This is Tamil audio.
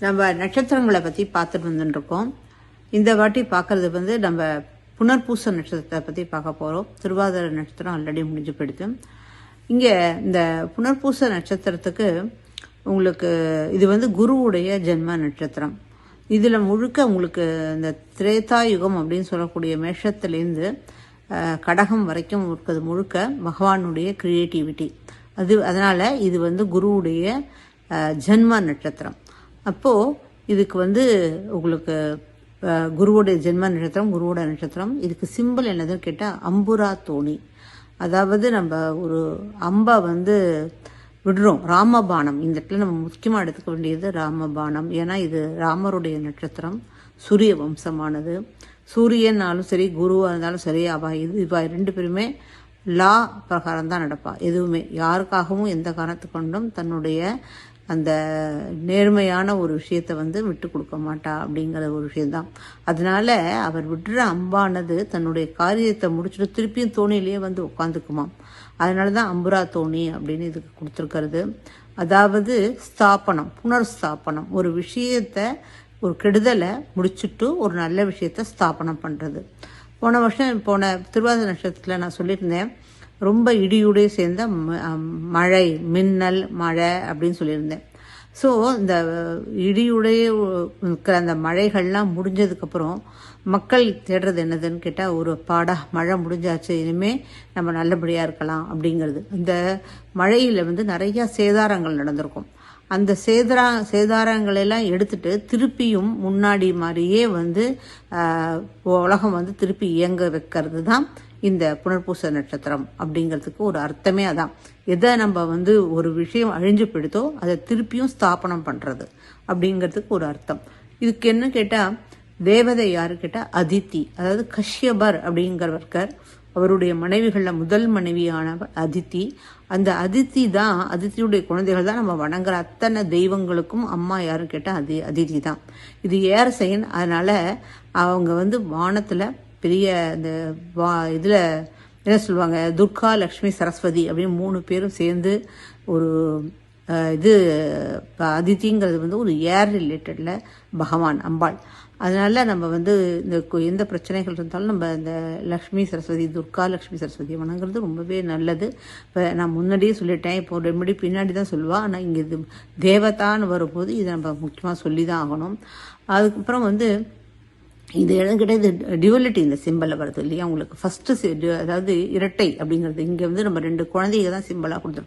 நம்ம நட்சத்திரங்களை பற்றி பார்த்துட்டு வந்துட்டுருக்கோம். இந்த வாட்டி பார்க்கறது நம்ம புனர்பூச நட்சத்திரத்தை பற்றி பார்க்க போகிறோம். திருவாதிரை நட்சத்திரம் ஆல்ரெடி முடிஞ்சு போயிடுது. இங்கே இந்த புனர்பூச நட்சத்திரத்துக்கு உங்களுக்கு இது குருவுடைய ஜென்ம நட்சத்திரம். இதில் முழுக்க உங்களுக்கு இந்த திரேதா யுகம் அப்படின்னு சொல்லக்கூடிய மேஷத்துலேருந்து கடகம் வரைக்கும் இருக்கிறது முழுக்க பகவானுடைய கிரியேட்டிவிட்டி. அதனால் இது குருவுடைய ஜென்ம நட்சத்திரம். அப்போது இதுக்கு உங்களுக்கு குருவோடைய ஜென்ம நட்சத்திரம், குருவோட நட்சத்திரம். இதுக்கு சிம்பிள் என்னதுன்னு கேட்டால் அம்புரா தோணி. அதாவது நம்ம ஒரு அம்பை விடுறோம். ராமபானம், இந்த இடத்துல நம்ம முக்கியமாக எடுத்துக்க வேண்டியது ராமபானம். ஏன்னா இது ராமருடைய நட்சத்திரம், சூரிய வம்சமானது. சூரியனாலும் சரி, குருவாக இருந்தாலும் சரி, இவ ரெண்டு பேருமே லா பிரகாரம் தான் நடப்பா. எதுவுமே யாருக்காகவும் எந்த காரணத்து கொண்டும் தன்னுடைய அந்த நேர்மையான ஒரு விஷயத்தை விட்டு கொடுக்க மாட்டா அப்படிங்கிற ஒரு விஷயம்தான். அதனால அவர் விடுற அம்பானது தன்னுடைய காரியத்தை முடிச்சுட்டு திருப்பியும் தோணிலேயே உட்காந்துக்குமாம். அதனால தான் அம்புரா தோணி அப்படின்னு இதுக்கு கொடுத்துருக்கிறது. அதாவது ஸ்தாபனம், புனர்ஸ்தாபனம். ஒரு விஷயத்தை, ஒரு கெடுதலை முடிச்சுட்டு ஒரு நல்ல விஷயத்த ஸ்தாபனம் பண்ணுறது. போன திருவாதிரை நட்சத்திரத்தில் நான் சொல்லியிருந்தேன், ரொம்ப இடியுடைய சேர்ந்த மழை, மின்னல் மழை அப்படின்னு சொல்லியிருந்தேன். ஸோ இந்த இடியுடைய இருக்கிற அந்த மழைகள்லாம் முடிஞ்சதுக்கப்புறம் மக்கள் தேடுறது என்னதுன்னு கேட்டால், ஒரு மழை முடிஞ்சாச்சு, இனிமேல் நம்ம நல்லபடியாக இருக்கலாம் அப்படிங்கிறது. இந்த மழையில் நிறையா சேதாரங்கள் நடந்திருக்கும். அந்த சேதாரங்களெல்லாம் எடுத்துட்டு திருப்பியும் முன்னாடி மாதிரியே உலகம் திருப்பி இயங்க வைக்கிறது தான் இந்த புனர்பூச நட்சத்திரம் அப்படிங்கிறதுக்கு ஒரு அர்த்தமே அதான். எதை நம்ம ஒரு விஷயம் அழிஞ்சு போயிடுதோ அதை திருப்பியும் ஸ்தாபனம் பண்ணுறது அப்படிங்கிறதுக்கு ஒரு அர்த்தம். இதுக்கு என்ன கேட்டால், தேவதை யாரு கேட்டால் அதித்தி. அதாவது கஷ்யபர் அப்படிங்கிறவர்கர், அவருடைய மனைவிகளில் முதல் மனைவியானவர் அதித்தி. அந்த அதித்தியுடைய குழந்தைகள் தான் நம்ம வணங்குற அத்தனை தெய்வங்களுக்கும் அம்மா யாருன்னு கேட்டால் அதித்தி தான். இது ஏரசைன். அதனால அவங்க வானத்தில் பெரிய இந்த இதில் என்ன சொல்லுவாங்க, துர்கா, லக்ஷ்மி, சரஸ்வதி அப்படின்னு 3 பேரும் சேர்ந்து ஒரு அதித்திங்கிறது ஒரு ஏர் ரிலேட்டடில் பகவான் அம்பாள். அதனால நம்ம இந்த எந்த பிரச்சனைகள் இருந்தாலும் நம்ம இந்த லக்ஷ்மி சரஸ்வதி, துர்கா லக்ஷ்மி சரஸ்வதி வணங்குறது ரொம்பவே நல்லது. இப்போ நான் முன்னாடியே சொல்லிட்டேன், இப்போ ரெமெடி பின்னாடி தான் சொல்லுவாள். ஆனால் இங்கே இது தேவதான்னு வரும்போது இதை நம்ம முக்கியமாக சொல்லி தான் ஆகணும். அதுக்கப்புறம் இது எதுக்கிட்ட இது டியூவலிட்டி இந்த சிம்பிளில் வருது இல்லையா உங்களுக்கு. ஃபஸ்ட்டு அதாவது இரட்டை அப்படிங்கிறது இங்கே நம்ம 2 குழந்தைங்க தான் சிம்பிளாக கொடுத்துருக்கோம்.